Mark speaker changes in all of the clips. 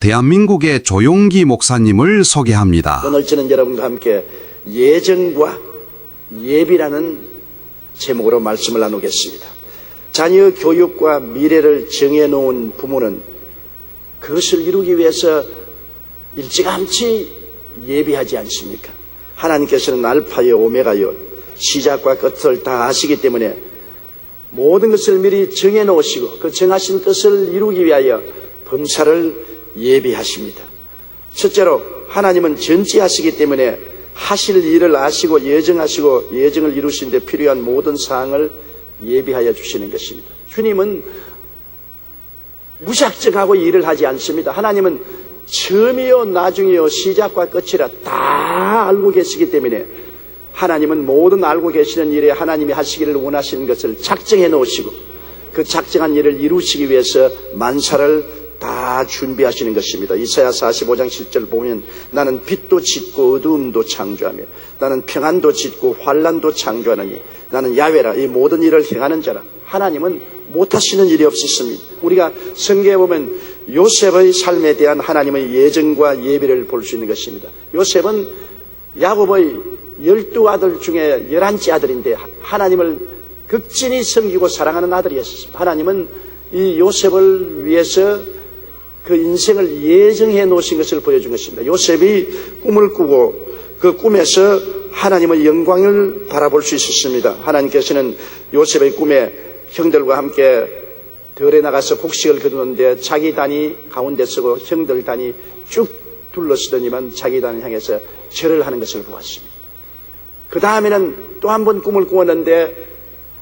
Speaker 1: 대한민국의 조용기 목사님을 소개합니다.
Speaker 2: 오늘 저는 여러분과 함께 예정과 예비라는 제목으로 말씀을 나누겠습니다. 자녀 교육과 미래를 정해놓은 부모는 그것을 이루기 위해서 일찌감치 예비하지 않습니까? 하나님께서는 알파요 오메가요 시작과 끝을 다 아시기 때문에 모든 것을 미리 정해놓으시고 그 정하신 뜻을 이루기 위하여 범사를 예비하십니다. 첫째로 하나님은 전지하시기 때문에 하실 일을 아시고 예정하시고 예정을 이루시는 데 필요한 모든 사항을 예비하여 주시는 것입니다. 주님은 무작정하고 일을 하지 않습니다. 하나님은 처음이요 나중이요 시작과 끝이라 다 알고 계시기 때문에 하나님은 모든 알고 계시는 일에 하나님이 하시기를 원하시는 것을 작정해 놓으시고 그 작정한 일을 이루시기 위해서 만사를 다 준비하시는 것입니다. 이사야 45장 7절 보면 나는 빛도 짓고 어두움도 창조하며 나는 평안도 짓고 환난도 창조하느니 나는 야훼라 이 모든 일을 행하는 자라. 하나님은 못하시는 일이 없었습니다. 우리가 성경에 보면 요셉의 삶에 대한 하나님의 예정과 예비를 볼 수 있는 것입니다. 요셉은 야곱의 12아들 중에 11째 아들인데 하나님을 극진히 섬기고 사랑하는 아들이었습니다. 하나님은 이 요셉을 위해서 그 인생을 예정해 놓으신 것을 보여준 것입니다. 요셉이 꿈을 꾸고 그 꿈에서 하나님의 영광을 바라볼 수 있었습니다. 하나님께서는 요셉의 꿈에 형들과 함께 들에 나가서 곡식을 거두는데 자기 단이 가운데 서고 형들 단이 쭉 둘러쓰더니만 자기 단을 향해서 절을 하는 것을 보았습니다. 그 다음에는 또 한 번 꿈을 꾸었는데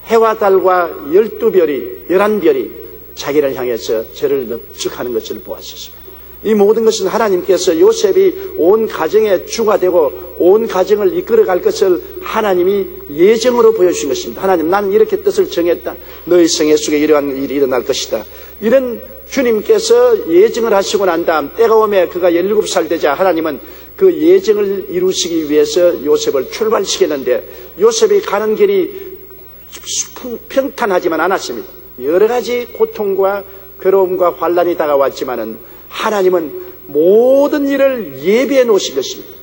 Speaker 2: 해와 달과 12별이 11별이 자기를 향해서 절을 넙죽하는 것을 보았습니다. 이 모든 것은 하나님께서 요셉이 온 가정의 주가 되고 온 가정을 이끌어갈 것을 하나님이 예정으로 보여주신 것입니다. 하나님 나는 이렇게 뜻을 정했다. 너희 생애 속에 이러한 일이 일어날 것이다. 이런 주님께서 예정을 하시고 난 다음 때가 오매 그가 17살 되자 하나님은 그 예정을 이루시기 위해서 요셉을 출발시켰는데 요셉이 가는 길이 평탄하지만 않았습니다. 여러 가지 고통과 괴로움과 환난이 다가왔지만은 하나님은 모든 일을 예비해 놓으신 것입니다.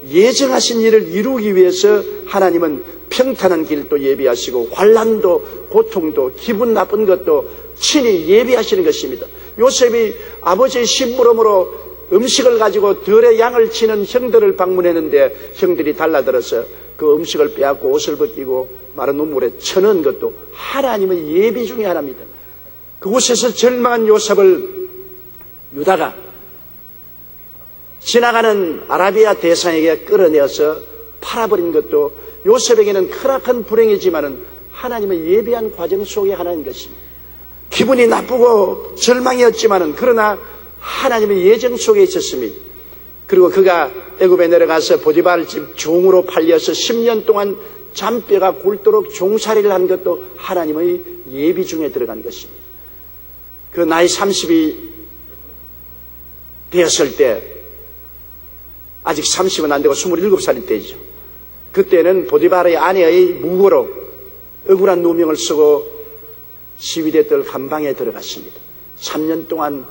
Speaker 2: 예정하신 일을 이루기 위해서 하나님은 평탄한 길도 예비하시고 환난도 고통도 기분 나쁜 것도 친히 예비하시는 것입니다. 요셉이 아버지의 심부름으로 음식을 가지고 들에 양을 치는 형들을 방문했는데 형들이 달라들어서 그 음식을 빼앗고 옷을 벗기고 마른 눈물에 쳐넣은 것도 하나님의 예비 중에 하나입니다. 그곳에서 절망한 요셉을 유다가 지나가는 아라비아 대상에게 끌어내어서 팔아버린 것도 요셉에게는 크나큰 불행이지만은 하나님의 예비한 과정 속에 하나인 것입니다. 기분이 나쁘고 절망이었지만은 그러나 하나님의 예정 속에 있었습니다. 그리고 그가 애굽에 내려가서 보디발 집 종으로 팔려서 10년 동안 잔뼈가 굵도록 종살이를 한 것도 하나님의 예비 중에 들어간 것입니다. 그 나이 30이 되었을 때 아직 30은 안 되고 27살일 때이죠. 그때는 보디발의 아내의 무고로 억울한 누명을 쓰고 시위대 뜰 감방에 들어갔습니다. 3년 동안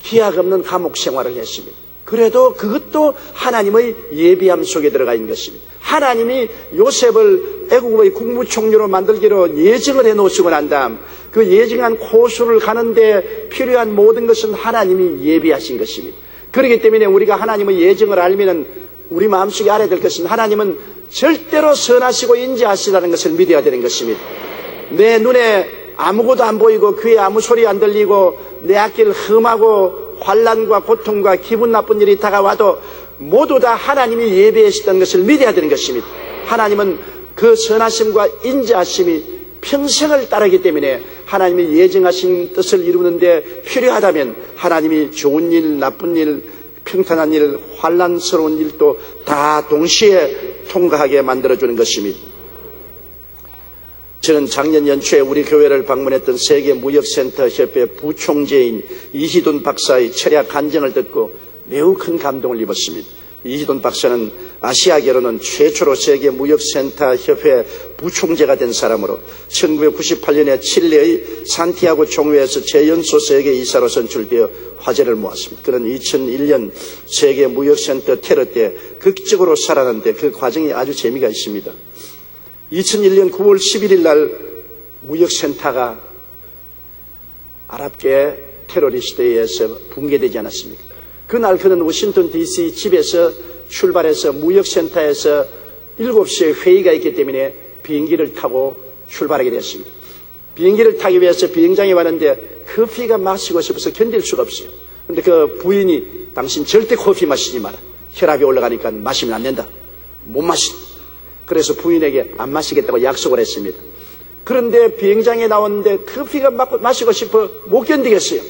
Speaker 2: 기약 없는 감옥 생활을 했습니다. 그래도 그것도 하나님의 예비함 속에 들어가 있는 것입니다. 하나님이 요셉을 애국의 국무총리로 만들기로 예정을 해놓으시고 난 다음 그 예정한 코스를 가는데 필요한 모든 것은 하나님이 예비하신 것입니다. 그렇기 때문에 우리가 하나님의 예정을 알면은 우리 마음속에 알아야 될 것은 하나님은 절대로 선하시고 인자하시다는 것을 믿어야 되는 것입니다. 내 눈에 아무것도 안 보이고 귀에 아무 소리 안 들리고 내 앞길 험하고 환난과 고통과 기분 나쁜 일이 다가와도 모두 다 하나님이 예비하셨다는 것을 믿어야 되는 것입니다. 하나님은 그 선하심과 인자하심이 평생을 따르기 때문에 하나님이 예정하신 뜻을 이루는데 필요하다면 하나님이 좋은 일, 나쁜 일, 평탄한 일, 환난스러운 일도 다 동시에 통과하게 만들어주는 것입니다. 저는 작년 연초에 우리 교회를 방문했던 세계무역센터 협회 부총재인 이희돈 박사의 철학 간증을 듣고 매우 큰 감동을 입었습니다. 이희돈 박사는 아시아계로는 최초로 세계무역센터 협회 부총재가 된 사람으로 1998년에 칠레의 산티아고 종회에서 최연소 세계이사로 선출되어 화제를 모았습니다. 그는 2001년 세계무역센터 테러 때 극적으로 살아났는데 그 과정이 아주 재미가 있습니다. 2001년 9월 11일 날 무역센터가 아랍계 테러리스트에 의해서 붕괴되지 않았습니까? 그날 그는 워싱턴 DC 집에서 출발해서 무역센터에서 7시에 회의가 있기 때문에 비행기를 타고 출발하게 됐습니다. 비행기를 타기 위해서 비행장에 왔는데 커피가 마시고 싶어서 견딜 수가 없어요. 그런데 그 부인이 당신 절대 커피 마시지 마라. 혈압이 올라가니까 마시면 안 된다. 못 마신다. 그래서 부인에게 안 마시겠다고 약속을 했습니다. 그런데 비행장에 나왔는데 커피가 마시고 싶어 못 견디겠어요.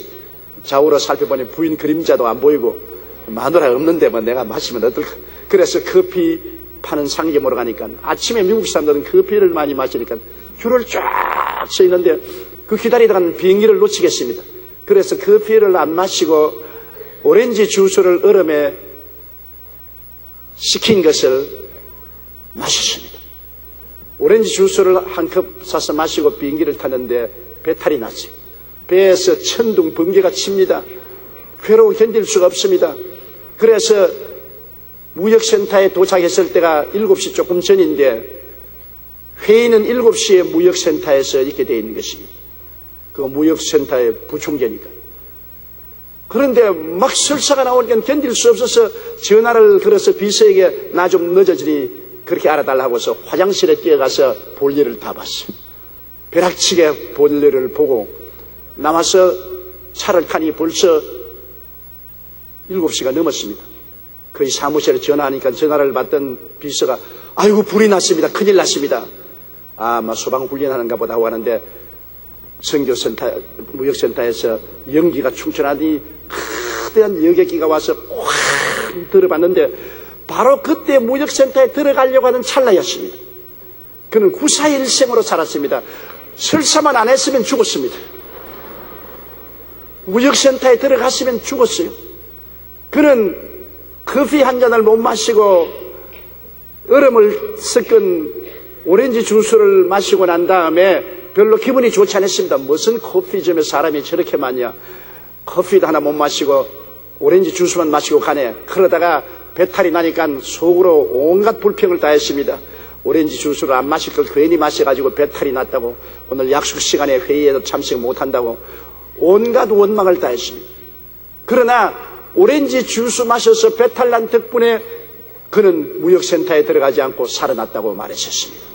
Speaker 2: 좌우로 살펴보니 부인 그림자도 안 보이고 마누라 없는데 뭐 내가 마시면 어떨까. 그래서 커피 파는 상점으로 가니까 아침에 미국 사람들은 커피를 많이 마시니까 줄을 쫙 서 있는데 그 기다리다가는 비행기를 놓치겠습니다. 그래서 커피를 안 마시고 오렌지 주스를 얼음에 식힌 것을 마셨습니다. 오렌지 주스를 한 컵 사서 마시고 비행기를 탔는데 배탈이 났어요. 배에서 천둥 번개가 칩니다. 괴로워 견딜 수가 없습니다. 그래서 무역센터에 도착했을 때가 7시 조금 전인데 회의는 7시에 무역센터에서 있게 되어 있는 것입니다. 그 무역센터의 부총재니까. 그런데 막 설사가 나오니까 견딜 수 없어서 전화를 걸어서 비서에게 나 좀 늦어지니 그렇게 알아달라고 해서 화장실에 뛰어가서 볼일을 다 봤어요. 벼락치게 볼일을 보고 나와서 차를 타니 벌써 7시가 넘었습니다. 거의 사무실에 전화하니까 전화를 받던 비서가 아이고 불이 났습니다. 큰일 났습니다. 아마 소방훈련하는가 보다 하고 하는데 선교센터, 무역센터에서 연기가 충천하니 거대한 여객기가 와서 확 들어봤는데 바로 그때 무역센터에 들어가려고 하는 찰나였습니다. 그는 구사일생으로 살았습니다. 설사만 안 했으면 죽었습니다. 무역센터에 들어갔으면 죽었어요. 그는 커피 한 잔을 못 마시고 얼음을 섞은 오렌지 주스를 마시고 난 다음에 별로 기분이 좋지 않았습니다. 무슨 커피점에 사람이 저렇게 많냐. 커피도 하나 못 마시고 오렌지 주스만 마시고 가네. 그러다가 배탈이 나니까 속으로 온갖 불평을 다 했습니다. 오렌지 주스를 안 마실 걸 괜히 마셔가지고 배탈이 났다고, 오늘 약속 시간에 회의에도 참석 못한다고 온갖 원망을 다 했습니다. 그러나 오렌지 주스 마셔서 배탈 난 덕분에 그는 무역센터에 들어가지 않고 살아났다고 말했었습니다.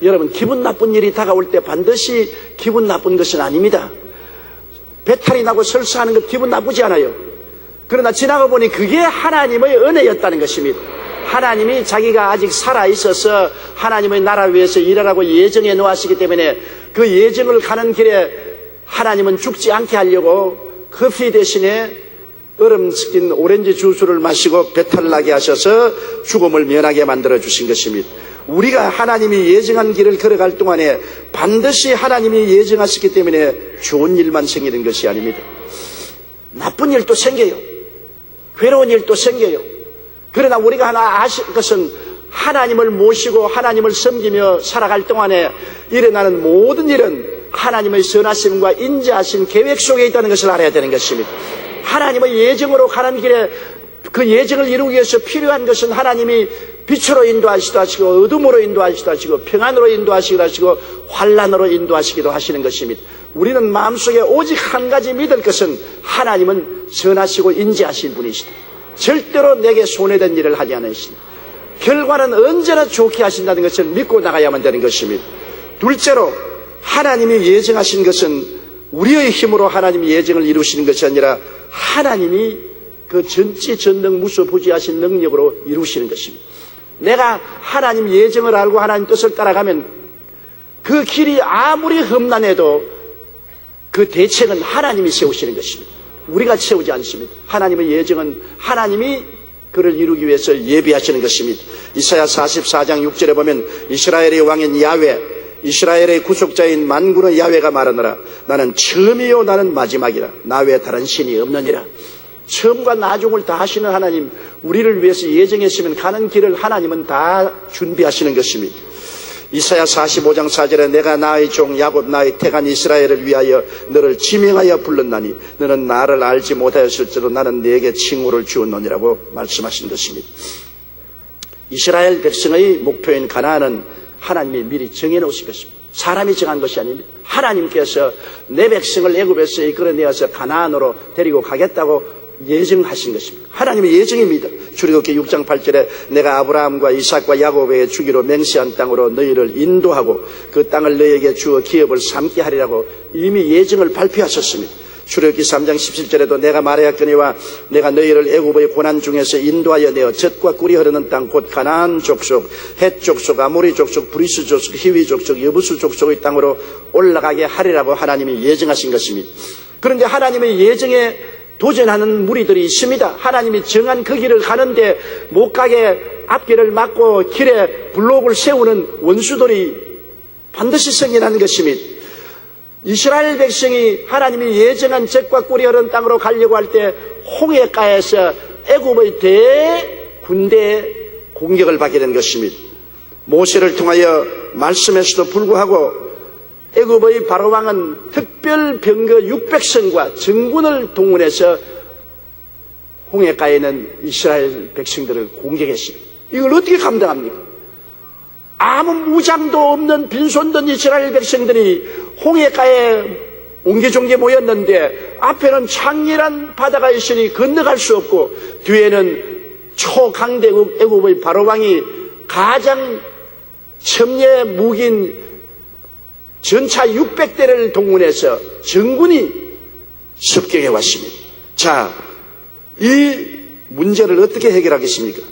Speaker 2: 여러분, 기분 나쁜 일이 다가올 때 반드시 기분 나쁜 것은 아닙니다. 배탈이 나고 설사하는 것 기분 나쁘지 않아요. 그러나 지나가 보니 그게 하나님의 은혜였다는 것입니다. 하나님이 자기가 아직 살아있어서 하나님의 나라를 위해서 일하라고 예정해 놓았기 때문에 그 예정을 가는 길에 하나님은 죽지 않게 하려고 커피 대신에 얼음 섞인 오렌지 주스를 마시고 배탈 나게 하셔서 죽음을 면하게 만들어 주신 것입니다. 우리가 하나님이 예정한 길을 걸어갈 동안에 반드시 하나님이 예정하셨기 때문에 좋은 일만 생기는 것이 아닙니다. 나쁜 일도 생겨요. 괴로운 일도 생겨요. 그러나 우리가 하나 아실 것은 하나님을 모시고 하나님을 섬기며 살아갈 동안에 일어나는 모든 일은 하나님의 선하심과 인자하신 계획 속에 있다는 것을 알아야 되는 것입니다. 하나님의 예정으로 가는 길에 그 예정을 이루기 위해서 필요한 것은 하나님이 빛으로 인도하시기도 하시고 어둠으로 인도하시기도 하시고 평안으로 인도하시기도 하시고 환난으로 인도하시기도 하시는 것입니다. 우리는 마음속에 오직 한 가지 믿을 것은 하나님은 선하시고 인자하신 분이시다. 절대로 내게 손해된 일을 하지 않으시다. 결과는 언제나 좋게 하신다는 것을 믿고 나가야만 되는 것입니다. 둘째로, 하나님이 예정하신 것은 우리의 힘으로 하나님이 예정을 이루시는 것이 아니라 하나님이 그 전지전능무소부지하신 능력으로 이루시는 것입니다. 내가 하나님 예정을 알고 하나님 뜻을 따라가면 그 길이 아무리 험난해도 그 대책은 하나님이 세우시는 것입니다. 우리가 세우지 않습니다. 하나님의 예정은 하나님이 그를 이루기 위해서 예비하시는 것입니다. 이사야 44장 6절에 보면 이스라엘의 왕인 야훼, 이스라엘의 구속자인 만군의 야훼가 말하노라. 나는 처음이요 나는 마지막이라. 나 외에 다른 신이 없느니라. 처음과 나중을 다 하시는 하나님, 우리를 위해서 예정했으면 가는 길을 하나님은 다 준비하시는 것입니다. 이사야 45장 4절에 내가 나의 종 야곱 나의 택한 이스라엘을 위하여 너를 지명하여 불렀나니 너는 나를 알지 못하였을지로 나는 네게 칭호를 주었노니라고 말씀하신 것입니다. 이스라엘 백성의 목표인 가나안은 하나님이 미리 정해놓으신 것입니다. 사람이 정한 것이 아닙니다. 하나님께서 내 백성을 애굽에서 이끌어내어서 가나안으로 데리고 가겠다고 예정하신 것입니다. 하나님의 예정입니다. 출애굽기 6장 8절에 내가 아브라함과 이삭과 야곱에게 주기로 맹세한 땅으로 너희를 인도하고 그 땅을 너희에게 주어 기업을 삼게 하리라고 이미 예정을 발표하셨습니다. 출애굽기 3장 17절에도 내가 말하였거니와 내가 너희를 애굽의 고난 중에서 인도하여 내어 젖과 꿀이 흐르는 땅 곧 가나안 족속, 헷 족속, 아모리 족속, 브리스 족속, 히위 족속, 여부수 족속의 땅으로 올라가게 하리라고 하나님이 예정하신 것입니다. 그런데 하나님의 예정에 도전하는 무리들이 있습니다. 하나님이 정한 그 길을 가는데 못 가게 앞길을 막고 길에 블록을 세우는 원수들이 반드시 생겨나는 것입니다. 이스라엘 백성이 하나님이 예정한 젖과 꿀이 흐르는 땅으로 가려고 할 때 홍해가에서 애굽의 대군대의 공격을 받게 된 것입니다. 모세를 통하여 말씀에서도 불구하고 애굽의 바로왕은 특별 병거 600선과 정군을 동원해서 홍해가에 있는 이스라엘 백성들을 공격했습니다. 이걸 어떻게 감당합니까? 아무 무장도 없는 빈손든 이스라엘 백성들이 홍해가에 옹기종기 모였는데 앞에는 창렬한 바다가 있으니 건너갈 수 없고 뒤에는 초강대국 애굽의 바로왕이 가장 첨예 무기인 전차 600대를 동원해서 정군이 습격해 왔습니다. 자, 이 문제를 어떻게 해결하겠습니까?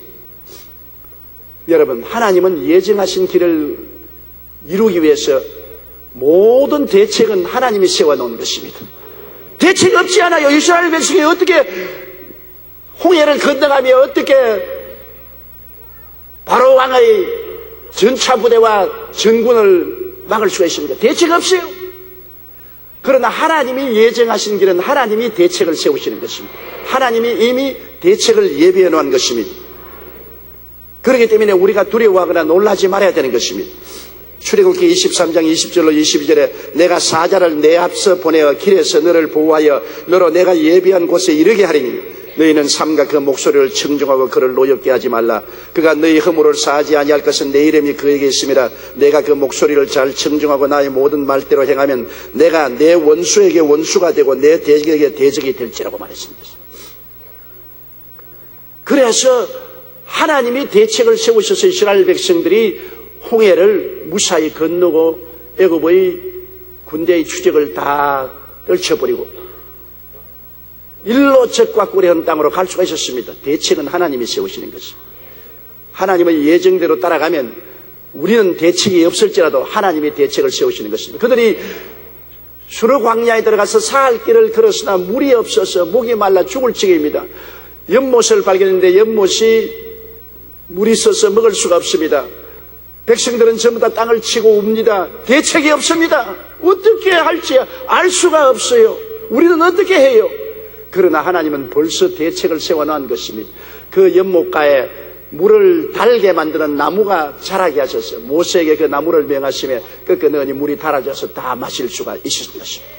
Speaker 2: 여러분, 하나님은 예정하신 길을 이루기 위해서 모든 대책은 하나님이 세워놓은 것입니다. 대책이 없지 않아요. 이스라엘 백성이 어떻게 홍해를 건너가며 어떻게 바로왕의 전차 부대와 전군을 막을 수가 있습니까? 대책 없어요. 그러나 하나님이 예정하신 길은 하나님이 대책을 세우시는 것입니다. 하나님이 이미 대책을 예비해 놓은 것입니다. 그렇기 때문에 우리가 두려워하거나 놀라지 말아야 되는 것입니다. 출애굽기 23장 20절로 22절에 내가 사자를 내 앞서 보내어 길에서 너를 보호하여 너로 내가 예비한 곳에 이르게 하리니 너희는 삼가 그 목소리를 청종하고 그를 노엽게 하지 말라. 그가 너희 허물을 사하지 아니할 것은 내 이름이 그에게 있음이라. 내가 그 목소리를 잘 청종하고 나의 모든 말대로 행하면 내가 내 원수에게 원수가 되고 내 대적에게 대적이 될지라고 말했습니다. 그래서 하나님이 대책을 세우셔서 이스라엘 백성들이 홍해를 무사히 건너고 애굽의 군대의 추적을 다 떨쳐버리고 일로 젖과 꿀이 흐르는 땅으로 갈 수가 있었습니다. 대책은 하나님이 세우시는 것입니다. 하나님의 예정대로 따라가면 우리는 대책이 없을지라도 하나님이 대책을 세우시는 것입니다. 그들이 수르 광야에 들어가서 사할 길을 걸었으나 물이 없어서 목이 말라 죽을 지경입니다. 연못을 발견했는데 연못이 물이 있어서 먹을 수가 없습니다. 백성들은 전부 다 땅을 치고 웁니다. 대책이 없습니다. 어떻게 할지 알 수가 없어요. 우리는 어떻게 해요? 그러나 하나님은 벌써 대책을 세워놓은 것입니다. 그 연못가에 물을 달게 만드는 나무가 자라게 하셔서 모세에게 그 나무를 명하시며 꺾어넣으니 물이 달아져서 다 마실 수가 있었던 것입니다.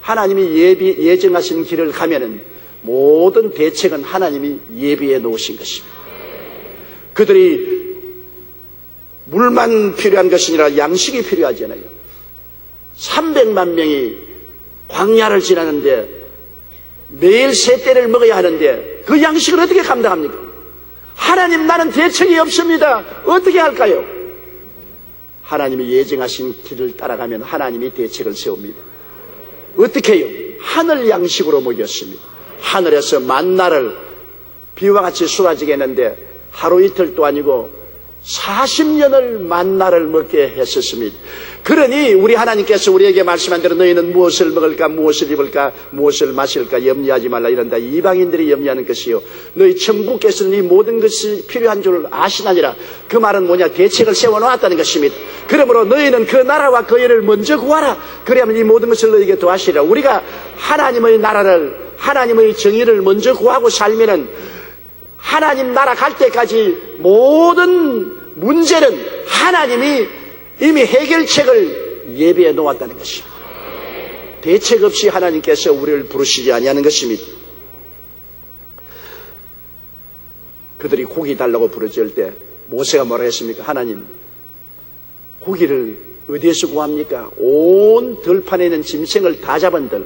Speaker 2: 하나님이 예정하신 길을 가면은 모든 대책은 하나님이 예비해 놓으신 것입니다. 그들이 물만 필요한 것이 아니라 양식이 필요하잖아요. 300만 명이 광야를 지나는데 매일 세 떼를 먹어야 하는데 그 양식을 어떻게 감당합니까? 하나님, 나는 대책이 없습니다. 어떻게 할까요? 하나님이 예정하신 길을 따라가면 하나님이 대책을 세웁니다. 어떻게 해요? 하늘 양식으로 먹였습니다. 하늘에서 만나를 비와 같이 쏟아지게 했는데 하루 이틀도 아니고 40년을 만나를 먹게 했었습니다. 그러니 우리 하나님께서 우리에게 말씀한 대로 너희는 무엇을 먹을까, 무엇을 입을까, 무엇을 마실까 염려하지 말라 이런다. 이방인들이 염려하는 것이요 너희 천국께서는 이 모든 것이 필요한 줄 아시나니라. 그 말은 뭐냐? 대책을 세워놓았다는 것입니다. 그러므로 너희는 그 나라와 그 일을 먼저 구하라. 그래야만 이 모든 것을 너희에게 도하시리라. 우리가 하나님의 나라를, 하나님의 정의를 먼저 구하고 살면은 하나님 나라 갈 때까지 모든 문제는 하나님이 이미 해결책을 예비해 놓았다는 것입니다. 대책 없이 하나님께서 우리를 부르시지 아니하는 것입니다. 그들이 고기 달라고 부르짖을 때 모세가 뭐라 했습니까? 하나님, 고기를 어디에서 구합니까? 온 들판에 있는 짐승을 다 잡은들,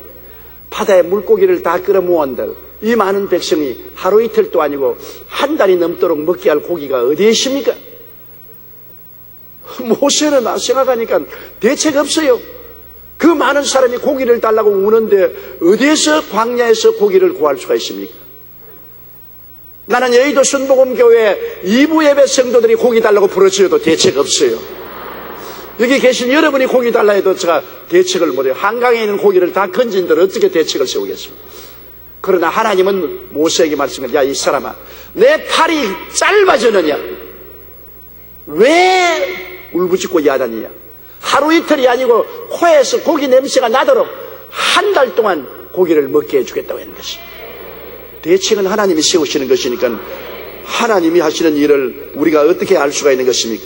Speaker 2: 바다의 물고기를 다 끌어모은들, 이 많은 백성이 하루 이틀도 아니고 한 달이 넘도록 먹게 할 고기가 어디에 있습니까? 모세는 생각하니까 대책 없어요. 그 많은 사람이 고기를 달라고 우는데 어디에서 광야에서 고기를 구할 수가 있습니까? 나는 여의도 순복음교회 2부 예배 성도들이 고기 달라고 부르짖어도 대책 없어요. 여기 계신 여러분이 고기 달라 해도 제가 대책을 못해요. 한강에 있는 고기를 다 건진들 어떻게 대책을 세우겠습니까? 그러나 하나님은 모세에게 말씀을, 야, 이 사람아, 내 팔이 짧아졌느냐? 왜 울부짖고 야단이냐? 하루 이틀이 아니고 코에서 고기 냄새가 나도록 한 달 동안 고기를 먹게 해주겠다고 하는 것입니다. 대책은 하나님이 세우시는 것이니까 하나님이 하시는 일을 우리가 어떻게 알 수가 있는 것입니까?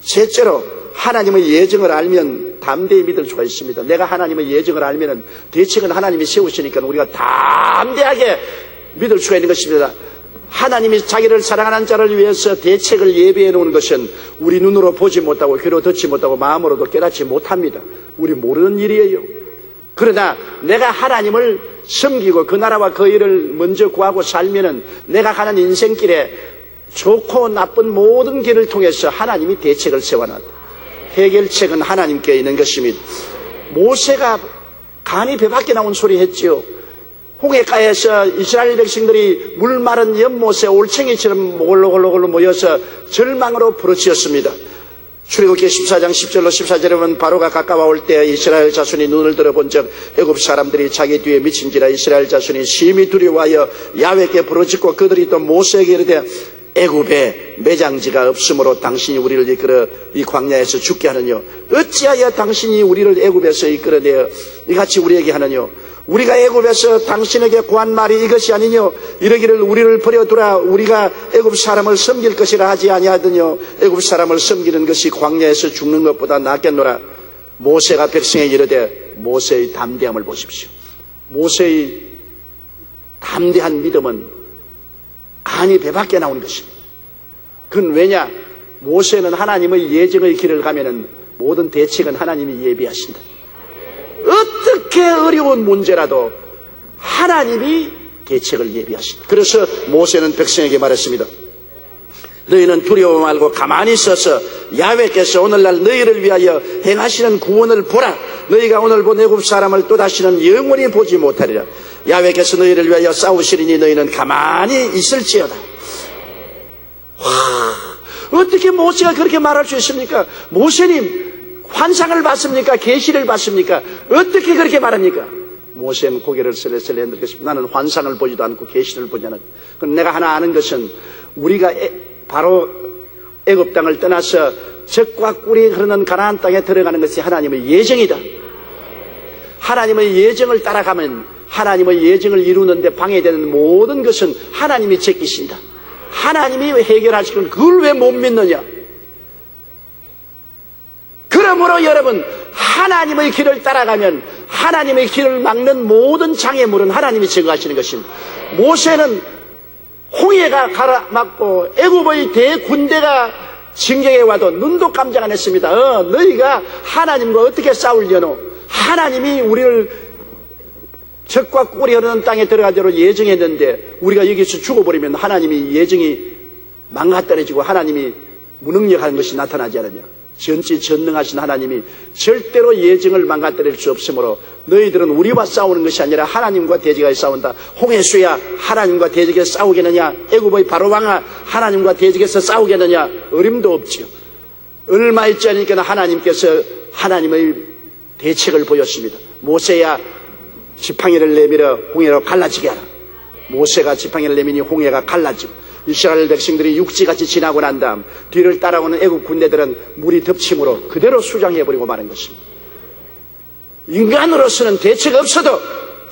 Speaker 2: 셋째로, 하나님의 예정을 알면 담대히 믿을 수가 있습니다. 내가 하나님의 예정을 알면 대책은 하나님이 세우시니까 우리가 담대하게 믿을 수가 있는 것입니다. 하나님이 자기를 사랑하는 자를 위해서 대책을 예비해 놓은 것은 우리 눈으로 보지 못하고 귀로 듣지 못하고 마음으로도 깨닫지 못합니다. 우리 모르는 일이에요. 그러나 내가 하나님을 섬기고 그 나라와 그 일을 먼저 구하고 살면은 내가 가는 인생길에 좋고 나쁜 모든 길을 통해서 하나님이 대책을 세워놨다. 해결책은 하나님께 있는 것입니다. 모세가 간이 배밖에 나온 소리 했지요. 홍해가에서 이스라엘 백성들이 물 마른 연못에 올챙이처럼 골로골로 모여서 절망으로 부르짖었습니다. 출애굽기 14장 10절로 14절에 보면 바로가 가까워올 때 이스라엘 자손이 눈을 들어본 적 애굽 사람들이 자기 뒤에 미친지라 이스라엘 자손이 심히 두려워하여 야훼께 부르짖고 그들이 또 모세에게 이르되 애굽에 매장지가 없으므로 당신이 우리를 이끌어 이 광야에서 죽게 하느뇨? 어찌하여 당신이 우리를 애굽에서 이끌어내어 이같이 우리에게 하느뇨? 우리가 애굽에서 당신에게 구한 말이 이것이 아니뇨? 이러기를 우리를 버려두라. 우리가 애굽 사람을 섬길 것이라 하지 아니하더뇨? 애굽 사람을 섬기는 것이 광야에서 죽는 것보다 낫겠노라. 모세가 백성에게 이르되, 모세의 담대함을 보십시오. 모세의 담대한 믿음은 간이 배밖에 나오는 것입니다. 그건 왜냐? 모세는 하나님의 예정의 길을 가면은 모든 대책은 하나님이 예비하신다. 어떻게 어려운 문제라도 하나님이 대책을 예비하신다. 그래서 모세는 백성에게 말했습니다. 너희는 두려워 말고 가만히 있어서 야훼께서 오늘날 너희를 위하여 행하시는 구원을 보라. 너희가 오늘 본 애굽 사람을 또다시는 영원히 보지 못하리라. 야훼께서 너희를 위하여 싸우시리니 너희는 가만히 있을지어다. 와, 어떻게 모세가 그렇게 말할 수 있습니까? 모세님, 환상을 봤습니까? 계시를 봤습니까? 어떻게 그렇게 말합니까? 모세는 고개를 슬슬 흔들 것입니다. 나는 환상을 보지도 않고 계시를 보지 않았다. 그럼 내가 하나 아는 것은 우리가 바로 애굽 땅을 떠나서 젖과 꿀이 흐르는 가나안 땅에 들어가는 것이 하나님의 예정이다. 하나님의 예정을 따라가면 하나님의 예정을 이루는데 방해되는 모든 것은 하나님이 제끼신다. 하나님이 해결하시는 그걸 왜 못 믿느냐? 그러므로 여러분, 하나님의 길을 따라가면 하나님의 길을 막는 모든 장애물은 하나님이 제거하시는 것입니다. 모세는 홍해가 가라막고 애굽의 대군대가 진격해 와도 눈도 깜짝 안 했습니다. 너희가 하나님과 어떻게 싸우려노? 하나님이 우리를 젖과 꿀이 흐르는 땅에 들어가도록 예정했는데 우리가 여기서 죽어버리면 하나님이 예정이 망가떨어지고 하나님이 무능력하는 것이 나타나지 않느냐? 전지전능하신 하나님이 절대로 예정을 망가뜨릴 수 없으므로 너희들은 우리와 싸우는 것이 아니라 하나님과 대적하여 싸운다. 홍해수야, 하나님과 대적해서 싸우겠느냐? 애굽의 바로왕아, 하나님과 대적해서 싸우겠느냐? 어림도 없지요. 얼마 있지 않으니까 하나님께서 하나님의 대책을 보였습니다. 모세야, 지팡이를 내밀어 홍해로 갈라지게 하라. 모세가 지팡이를 내미니 홍해가 갈라지고 이스라엘 백성들이 육지같이 지나고 난 다음 뒤를 따라오는 애굽 군대들은 물이 덮침으로 그대로 수장해버리고 마는 것입니다. 인간으로서는 대책 없어도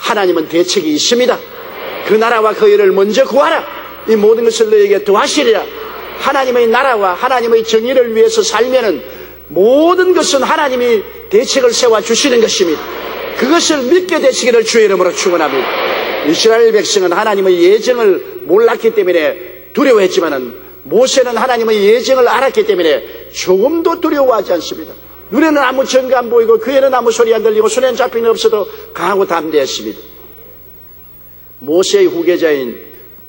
Speaker 2: 하나님은 대책이 있습니다. 그 나라와 그 일을 먼저 구하라. 이 모든 것을 너에게 더하시리라. 하나님의 나라와 하나님의 정의를 위해서 살면은 모든 것은 하나님이 대책을 세워주시는 것입니다. 그것을 믿게 되시기를 주의 이름으로 축원합니다. 이스라엘 백성은 하나님의 예정을 몰랐기 때문에 두려워했지만은 모세는 하나님의 예정을 알았기 때문에 조금도 두려워하지 않습니다. 눈에는 아무 증거 안 보이고 귀에는 아무 소리 안 들리고 손에는 잡히는 없어도 강하고 담대했습니다. 모세의 후계자인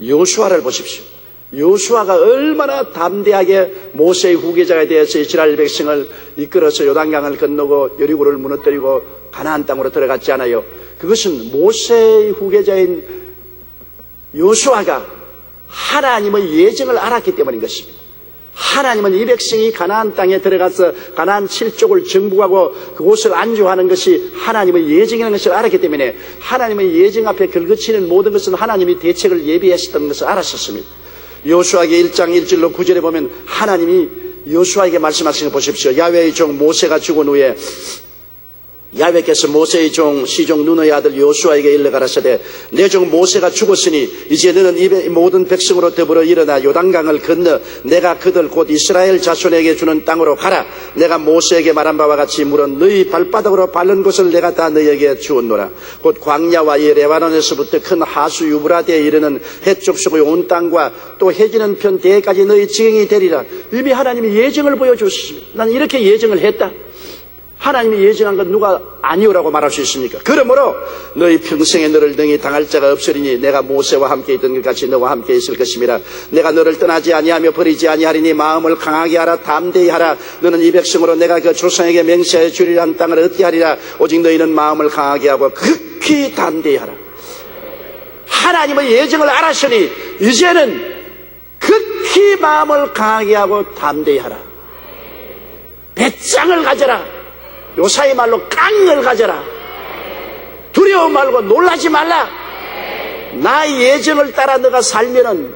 Speaker 2: 여호수아를 보십시오. 여호수아가 얼마나 담대하게 모세의 후계자에 대해서 이스라엘 백성을 이끌어서 요단강을 건너고 여리고를 무너뜨리고 가나안 땅으로 들어갔지 않아요. 그것은 모세의 후계자인 여호수아가 하나님의 예정을 알았기 때문인 것입니다. 하나님은 이 백성이 가나안 땅에 들어가서 가나안 7족을 정복하고 그곳을 안주하는 것이 하나님의 예정이라는 것을 알았기 때문에 하나님의 예정 앞에 걸거치는 모든 것은 하나님이 대책을 예비했었던 것을 알았었습니다. 여호수아기 1장 1절로 9절에 보면 하나님이 여호수아에게 말씀하신 거 보십시오. 야훼의 종 모세가 죽은 후에 야훼께서 모세의 종 시종 눈의 아들 여호수아에게 일러 가라사대 내 종 모세가 죽었으니 이제 너는 이 모든 백성으로 더불어 일어나 요단강을 건너 내가 그들 곧 이스라엘 자손에게 주는 땅으로 가라. 내가 모세에게 말한 바와 같이 물은 너희 발바닥으로 밟는 곳을 내가 다 너희에게 주었노라. 곧 광야와 이 레바논에서부터 큰 하수 유브라데에 이르는 해쪽 서의 온 땅과 또 해지는 편 대까지 너희 지경이 되리라. 이미 하나님이 예정을 보여주셨습니다. 나는 이렇게 예정을 했다. 하나님이 예정한 건 누가 아니오라고 말할 수 있습니까? 그러므로 너희 평생에 너를 능히 당할 자가 없으리니 내가 모세와 함께 있던 것 같이 너와 함께 있을 것임이라. 내가 너를 떠나지 아니하며 버리지 아니하리니 마음을 강하게 하라. 담대히 하라. 너는 이 백성으로 내가 그 조상에게 맹세하여 주리란 땅을 얻게 하리라. 오직 너희는 마음을 강하게 하고 극히 담대히 하라. 하나님의 예정을 알았으니 이제는 극히 마음을 강하게 하고 담대히 하라. 배짱을 가져라. 요사이 말로 깡을 가져라. 두려워 말고 놀라지 말라. 나의 예정을 따라 너가 살면은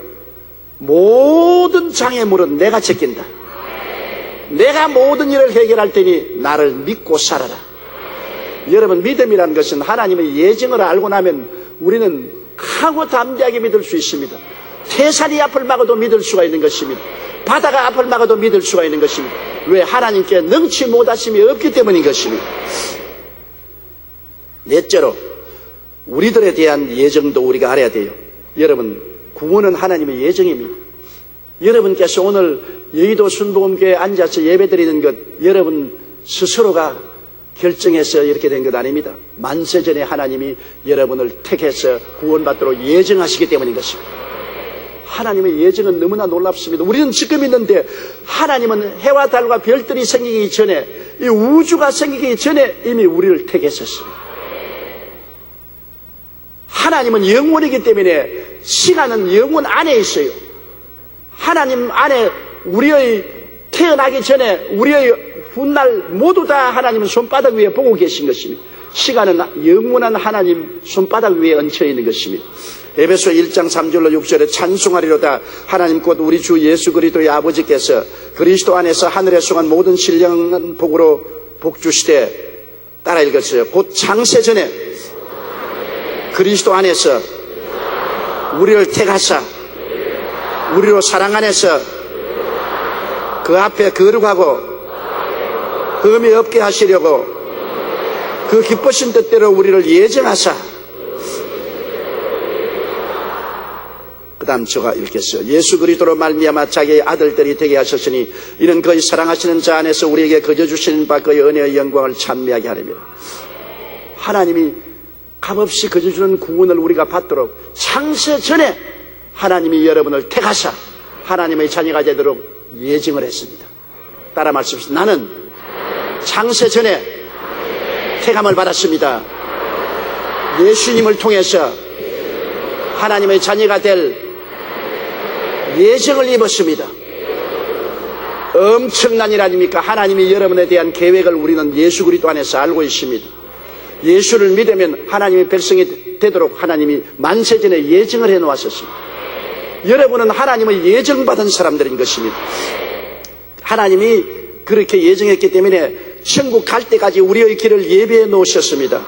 Speaker 2: 모든 장애물은 내가 제낀다. 내가 모든 일을 해결할 테니 나를 믿고 살아라. 여러분, 믿음이라는 것은 하나님의 예정을 알고 나면 우리는 강하고 담대하게 믿을 수 있습니다. 태산이 앞을 막아도 믿을 수가 있는 것입니다. 바다가 앞을 막아도 믿을 수가 있는 것입니다. 왜? 하나님께 능치 못하심이 없기 때문인 것입니다. 넷째로 우리들에 대한 예정도 우리가 알아야 돼요. 여러분, 구원은 하나님의 예정입니다. 여러분께서 오늘 여의도 순복음교회에 앉아서 예배드리는 것 여러분 스스로가 결정해서 이렇게 된 것 아닙니다. 만세전에 하나님이 여러분을 택해서 구원받도록 예정하시기 때문인 것입니다. 하나님의 예정은 너무나 놀랍습니다. 우리는 지금 있는데 하나님은 해와 달과 별들이 생기기 전에 이 우주가 생기기 전에 이미 우리를 택했었습니다. 하나님은 영원이기 때문에 시간은 영원 안에 있어요. 하나님 안에 우리의 태어나기 전에 우리의 훗날 모두 다 하나님은 손바닥 위에 보고 계신 것입니다. 시간은 영원한 하나님 손바닥 위에 얹혀 있는 것입니다. 에베소 1장 3절로 6절에 찬송하리로다. 하나님 곧 우리 주 예수 그리스도의 아버지께서 그리스도 안에서 하늘에 속한 모든 신령한 복으로 복주시되, 따라 읽었어요. 곧 창세 전에 그리스도 안에서 우리를 택하사 우리로 사랑 안에서 그 앞에 거룩하고 흠이 없게 하시려고 그 기쁘신 뜻대로 우리를 예정하사. 그 다음 제가 읽겠어요. 예수 그리스도로 말미암아 자기의 아들들이 되게 하셨으니 이는 그의 사랑하시는 자 안에서 우리에게 거저 주시는 바 그의 은혜의 영광을 찬미하게 하리라. 하나님이 값없이 거저 주는 구원을 우리가 받도록 창세 전에 하나님이 여러분을 택하사 하나님의 자녀가 되도록 예정을 했습니다. 따라 말씀하십시오. 나는 창세 전에 택함을 받았습니다. 예수님을 통해서 하나님의 자녀가 될 예정을 입었습니다. 엄청난 일 아닙니까? 하나님이 여러분에 대한 계획을 우리는 예수 그리스도 안에서 알고 있습니다. 예수를 믿으면 하나님의 백성이 되도록 하나님이 만세전에 예정을 해놓았었습니다. 여러분은 하나님의 예정받은 사람들인 것입니다. 하나님이 그렇게 예정했기 때문에 천국 갈 때까지 우리의 길을 예비해 놓으셨습니다.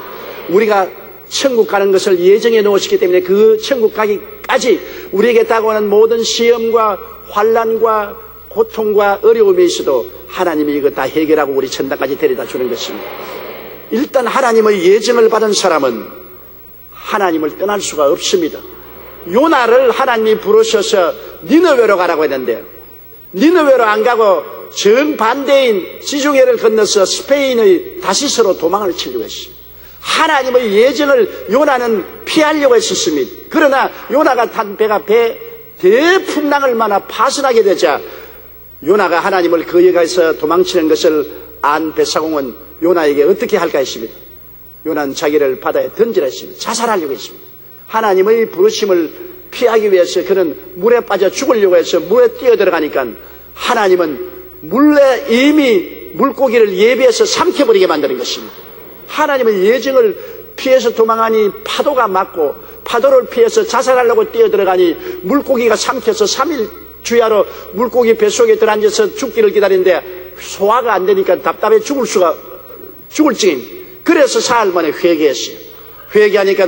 Speaker 2: 우리가 천국 가는 것을 예정해 놓으셨기 때문에 그 천국 가기까지 우리에게 다가오는 모든 시험과 환난과 고통과 어려움이 있어도 하나님이 이거 다 해결하고 우리 천당까지 데려다 주는 것입니다. 일단 하나님의 예정을 받은 사람은 하나님을 떠날 수가 없습니다. 요나를 하나님이 부르셔서 니느웨로 가라고 했는데 니느웨로 안 가고 정반대인 지중해를 건너서 스페인의 다시스로 도망을 치려고 했습니다. 하나님의 예정을 요나는 피하려고 했었습니다. 그러나 요나가 탄 배가 대풍랑을 만나 파손하게 되자 요나가 하나님을 그 여가에서 도망치는 것을 안 배사공은 요나에게 어떻게 할까 했습니다. 요나는 자기를 바다에 던지라 했습니다. 자살하려고 했습니다. 하나님의 부르심을 피하기 위해서 그는 물에 빠져 죽으려고 해서 물에 뛰어들어가니까 하나님은 물에 이미 물고기를 예비해서 삼켜버리게 만드는 것입니다. 하나님의 예정을 피해서 도망하니 파도가 맞고 파도를 피해서 자살하려고 뛰어들어가니 물고기가 삼켜서 3일 주야로 물고기 뱃속에 들어앉아서 죽기를 기다리는데 소화가 안 되니까 답답해 죽을 징임. 그래서 사흘 만에 회개했어요. 회개하니까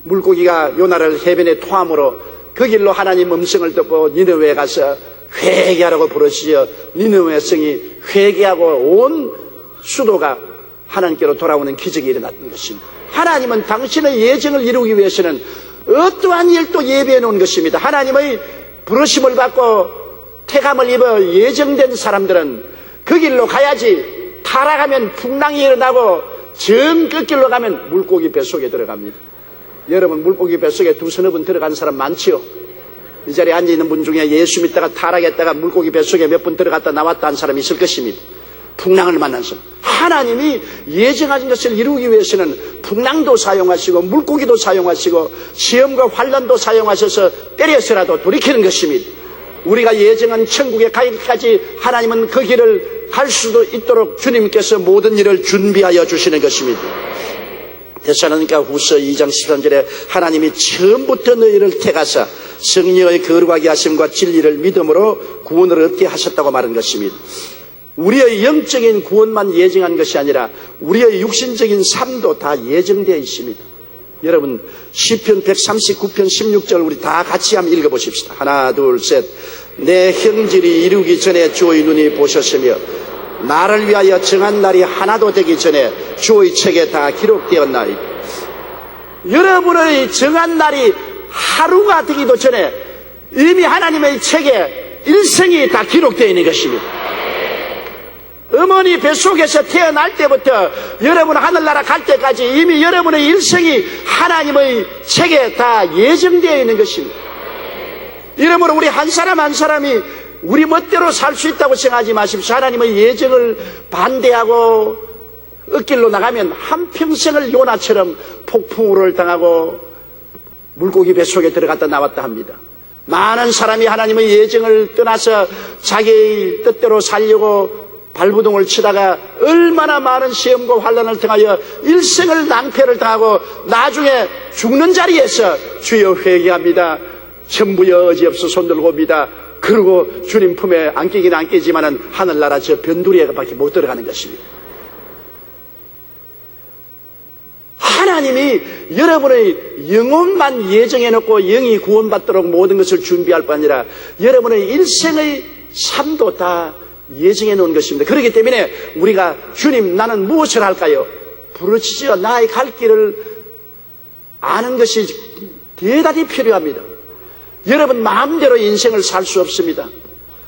Speaker 2: 물고기가 요나를 해변에 토함으로 그 길로 하나님 음성을 듣고 니느웨에 가서 회개하라고 부르시어 니느웨 성이 회개하고 온 수도가 하나님께로 돌아오는 기적이 일어났던 것입니다. 하나님은 당신의 예정을 이루기 위해서는 어떠한 일도 예비해 놓은 것입니다. 하나님의 부르심을 받고 택함을 입어 예정된 사람들은 그 길로 가야지 타락하면 풍랑이 일어나고 정 끝길로 가면 물고기 뱃속에 들어갑니다. 여러분 물고기 뱃속에 두서너 번 들어간 사람 많지요? 이 자리에 앉아있는 분 중에 예수 믿다가 타락했다가 물고기 뱃속에 몇 번 들어갔다 나왔다 한 사람이 있을 것입니다. 풍랑을 만나서 하나님이 예정하신 것을 이루기 위해서는 풍랑도 사용하시고 물고기도 사용하시고 시험과 환난도 사용하셔서 때려서라도 돌이키는 것입니다. 우리가 예정한 천국에 가기까지 하나님은 그 길을 갈 수도 있도록 주님께서 모든 일을 준비하여 주시는 것입니다. 데살로니가 후서 2장 13절에 하나님이 처음부터 너희를 택하사 성령의 거룩하게 하심과 진리를 믿음으로 구원을 얻게 하셨다고 말한 것입니다. 우리의 영적인 구원만 예정한 것이 아니라 우리의 육신적인 삶도 다 예정되어 있습니다. 여러분 시편 139편 16절 우리 다 같이 한번 읽어보십시다. 하나 둘 셋. 내 형질이 이루기 전에 주의 눈이 보셨으며 나를 위하여 정한 날이 하나도 되기 전에 주의 책에 다 기록되었나이다. 여러분의 정한 날이 하루가 되기도 전에 이미 하나님의 책에 일생이 다 기록되어 있는 것입니다. 어머니 뱃속에서 태어날 때부터 여러분 하늘나라 갈 때까지 이미 여러분의 일생이 하나님의 책에 다 예정되어 있는 것입니다. 이러므로 우리 한 사람 한 사람이 우리 멋대로 살 수 있다고 생각하지 마십시오. 하나님의 예정을 반대하고 엇길로 나가면 한평생을 요나처럼 폭풍우를 당하고 물고기 뱃속에 들어갔다 나왔다 합니다. 많은 사람이 하나님의 예정을 떠나서 자기의 뜻대로 살려고 발부동을 치다가 얼마나 많은 시험과 환난을 통하여 일생을 낭패를 당하고 나중에 죽는 자리에서 주여 회개합니다. 천부여 어지없어 손들고 옵니다. 그리고 주님 품에 안기긴 안기지만은 하늘나라 저 변두리에밖에 못 들어가는 것입니다. 하나님이 여러분의 영혼만 예정해놓고 영이 구원받도록 모든 것을 준비할 뿐 아니라 여러분의 일생의 삶도 다 예정해 놓은 것입니다. 그렇기 때문에 우리가 주님 나는 무엇을 할까요? 부르짖어 나의 갈 길을 아는 것이 대단히 필요합니다. 여러분 마음대로 인생을 살 수 없습니다.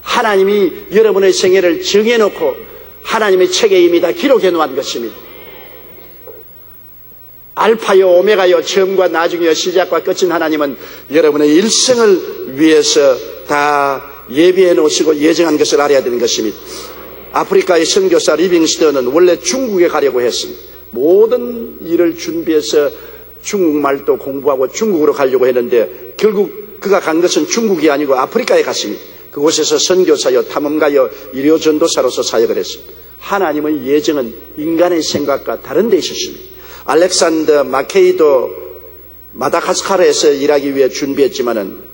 Speaker 2: 하나님이 여러분의 생애를 정해놓고 하나님의 책에 이미 다 기록해 놓은 것입니다. 알파요 오메가요 처음과 나중이요 시작과 끝인 하나님은 여러분의 일생을 위해서 다 예비해 놓으시고 예정한 것을 알아야 되는 것입니다. 아프리카의 선교사 리빙스턴은 원래 중국에 가려고 했습니다. 모든 일을 준비해서 중국말도 공부하고 중국으로 가려고 했는데 결국 그가 간 것은 중국이 아니고 아프리카에 갔습니다. 그곳에서 선교사요 탐험가요 의료전도사로서 사역을 했습니다. 하나님의 예정은 인간의 생각과 다른 데 있었습니다. 알렉산더 마케이도 마다가스카르에서 일하기 위해 준비했지만은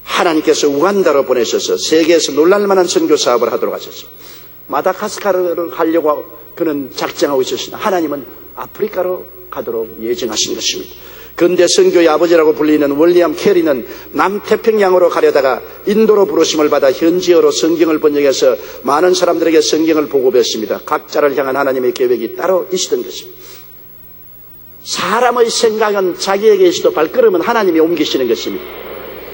Speaker 2: 하나님께서 우간다로 보내셔서 세계에서 놀랄만한 선교 사업을 하도록 하셨습니다. 마다가스카르를 가려고 그는 작정하고 있었습니다. 하나님은 아프리카로 가도록 예정하신 것입니다. 근대 선교의 아버지라고 불리는 윌리엄 캐리는 남태평양으로 가려다가 인도로 부르심을 받아 현지어로 성경을 번역해서 많은 사람들에게 성경을 보고했습니다. 각자를 향한 하나님의 계획이 따로 있었던 것입니다. 사람의 생각은 자기에게 있어도 발걸음은 하나님이 옮기시는 것입니다.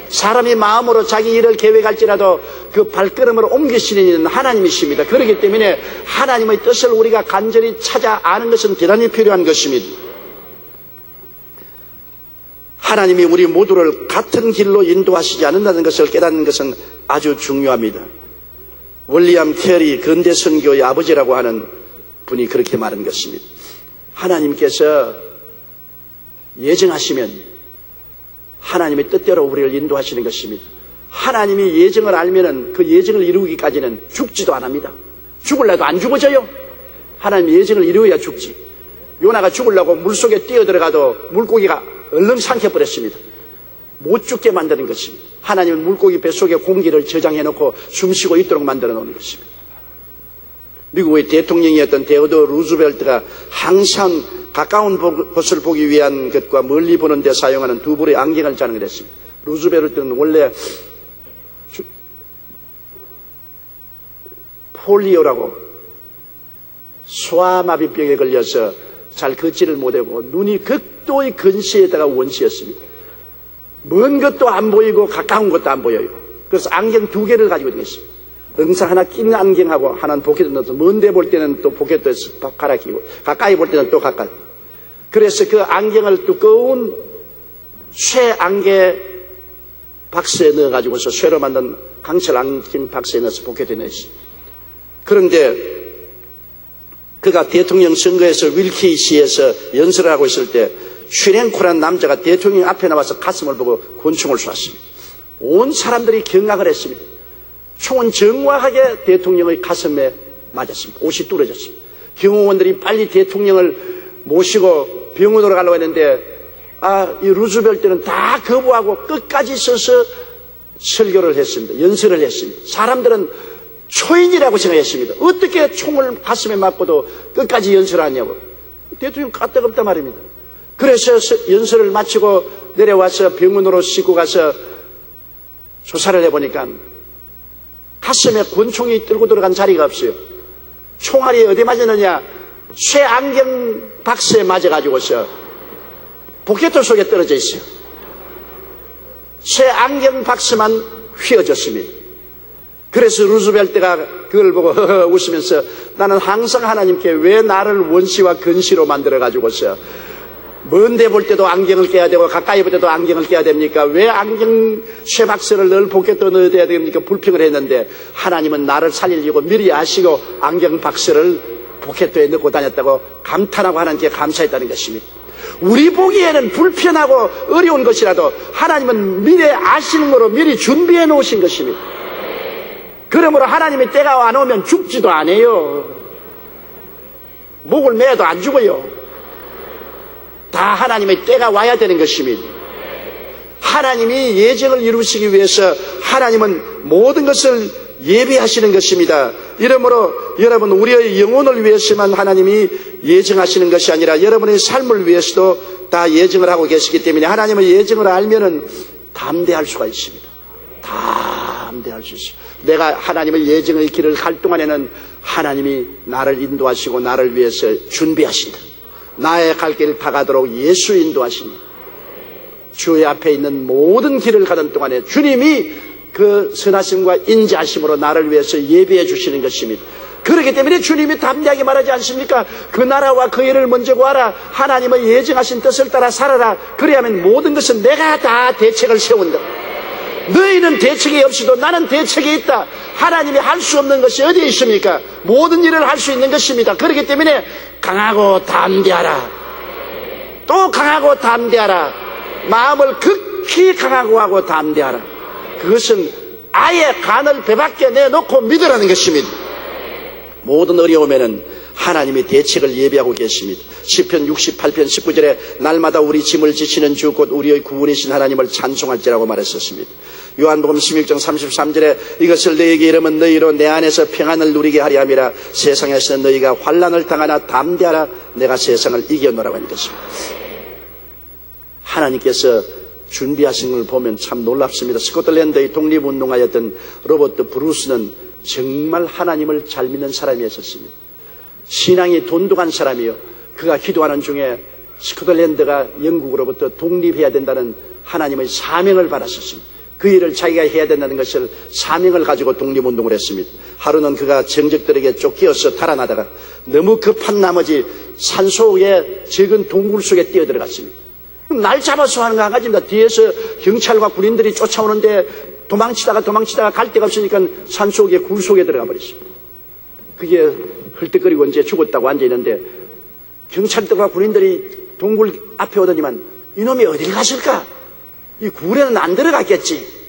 Speaker 2: 사람이 마음으로 자기 일을 계획할지라도 그 발걸음을 옮기시는 이는 하나님이십니다. 그렇기 때문에 하나님의 뜻을 우리가 간절히 찾아 아는 것은 대단히 필요한 것입니다. 하나님이 우리 모두를 같은 길로 인도하시지 않는다는 것을 깨닫는 것은 아주 중요합니다. 윌리엄 캐리 근대 선교의 아버지라고 하는 분이 그렇게 말한 것입니다. 하나님께서 예정하시면 하나님의 뜻대로 우리를 인도하시는 것입니다. 하나님이 예정을 알면은 그 예정을 이루기까지는 죽지도 안 합니다. 죽을래도 안 죽어져요. 하나님이 예정을 이루어야 죽지. 요나가 죽으려고 물속에 뛰어들어가도 물고기가 얼른 삼켜버렸습니다. 못 죽게 만드는 것입니다. 하나님은 물고기 뱃속에 공기를 저장해놓고 숨쉬고 있도록 만들어 놓는 것입니다. 미국의 대통령이었던 데오더 루즈벨트가 항상 가까운 것을 보기 위한 것과 멀리 보는 데 사용하는 두 벌의 안경을 자랑을 했습니다. 루즈벨트는 원래 폴리오라고 소아마비병에 걸려서 잘 걷지를 못하고 눈이 극도의 근시에다가 원시였습니다. 먼 것도 안 보이고 가까운 것도 안 보여요. 그래서 안경 두 개를 가지고 다녔습니다. 항상 하나 낀 안경하고 하나는 포켓에 넣어서 먼데 볼 때는 또 포켓에서 갈아 끼고 가까이 볼 때는 또 가까이. 그래서 그 안경을 두꺼운 쇠 안개 박스에 넣어가지고서 쇠로 만든 강철 안경 박스에 넣어서 포켓에 넣었습니다. 그런데 그가 대통령 선거에서 윌키시에서 연설을 하고 있을 때 슈랭코라는 남자가 대통령 앞에 나와서 가슴을 보고 권총을 쏘았습니다. 온 사람들이 경악을 했습니다. 총은 정확하게 대통령의 가슴에 맞았습니다. 옷이 뚫어졌습니다. 경호원들이 빨리 대통령을 모시고 병원으로 가려고 했는데 이 루즈벨트는 다 거부하고 끝까지 서서 설교를 했습니다. 연설을 했습니다. 사람들은 초인이라고 생각했습니다. 어떻게 총을 가슴에 맞고도 끝까지 연설하냐고. 대통령 까딱없단 말입니다. 그래서 연설을 마치고 내려와서 병원으로 싣고 가서 조사를 해보니까 가슴에 권총이 들고 들어간 자리가 없어요. 총알이 어디 맞았느냐? 쇠 안경 박스에 맞아가지고서 포켓 속에 떨어져 있어요. 쇠 안경 박스만 휘어졌습니다. 그래서 루즈벨트가 그걸 보고 웃으면서 나는 항상 하나님께 왜 나를 원시와 근시로 만들어가지고서 먼데 볼 때도 안경을 껴야 되고 가까이 볼 때도 안경을 껴야 됩니까? 왜 안경 쇠박스를 늘 포켓에 넣어야 됩니까? 불평을 했는데 하나님은 나를 살리려고 미리 아시고 안경 박스를 포켓에 넣고 다녔다고 감탄하고 하나님께 감사했다는 것입니다. 우리 보기에는 불편하고 어려운 것이라도 하나님은 미리 아시는 거로 미리 준비해 놓으신 것입니다. 그러므로 하나님의 때가 안 오면 죽지도 않아요. 목을 매도 안 죽어요. 다 하나님의 때가 와야 되는 것입니다. 하나님이 예정을 이루시기 위해서 하나님은 모든 것을 예비하시는 것입니다. 이러므로 여러분 우리의 영혼을 위해서만 하나님이 예정하시는 것이 아니라 여러분의 삶을 위해서도 다 예정을 하고 계시기 때문에 하나님의 예정을 알면은 담대할 수가 있습니다. 담대할 수 있어요. 내가 하나님의 예정의 길을 갈 동안에는 하나님이 나를 인도하시고 나를 위해서 준비하신다. 나의 갈 길을 다 가도록 예수 인도하신다. 주의 앞에 있는 모든 길을 가던 동안에 주님이 그 선하심과 인자하심으로 나를 위해서 예비해 주시는 것입니다. 그렇기 때문에 주님이 담대하게 말하지 않습니까? 그 나라와 그 일을 먼저 구하라. 하나님의 예정하신 뜻을 따라 살아라. 그래야만 모든 것은 내가 다 대책을 세운다. 너희는 대책이 없이도 나는 대책이 있다. 하나님이 할 수 없는 것이 어디에 있습니까? 모든 일을 할 수 있는 것입니다. 그렇기 때문에 강하고 담대하라. 또 강하고 담대하라. 마음을 극히 강하고 하고 담대하라. 그것은 아예 간을 배 밖에 내놓고 믿으라는 것입니다. 모든 어려움에는 하나님이 대책을 예비하고 계십니다. 시편 68편 19절에 날마다 우리 짐을 지시는 주 곧 우리의 구원이신 하나님을 찬송할지라고 말했었습니다. 요한복음 16장 33절에 이것을 너희에게 이르면 너희로 내 안에서 평안을 누리게 하리 함이라. 세상에서는 너희가 환난을 당하나 담대하라. 내가 세상을 이겨노라고 하는 것입니다. 하나님께서 준비하신 걸 보면 참 놀랍습니다. 스코틀랜드의 독립운동가였던 로버트 브루스는 정말 하나님을 잘 믿는 사람이었습니다. 신앙이 돈독한 사람이요. 그가 기도하는 중에 스코틀랜드가 영국으로부터 독립해야 된다는 하나님의 사명을 받았었습니다. 그 일을 자기가 해야 된다는 것을 사명을 가지고 독립운동을 했습니다. 하루는 그가 정적들에게 쫓기어서 달아나다가 너무 급한 나머지 산속의 적은 동굴 속에 뛰어들어갔습니다. 날 잡아서 하는 거 한 가지입니다. 뒤에서 경찰과 군인들이 쫓아오는데 도망치다가 갈 데가 없으니까 산속의 굴 속에 들어가 버렸습니다. 그게 헐떡거리고 이제 죽었다고 앉아있는데 경찰들과 군인들이 동굴 앞에 오더니만 이놈이 어딜 갔을까? 이 굴에는 안 들어갔겠지.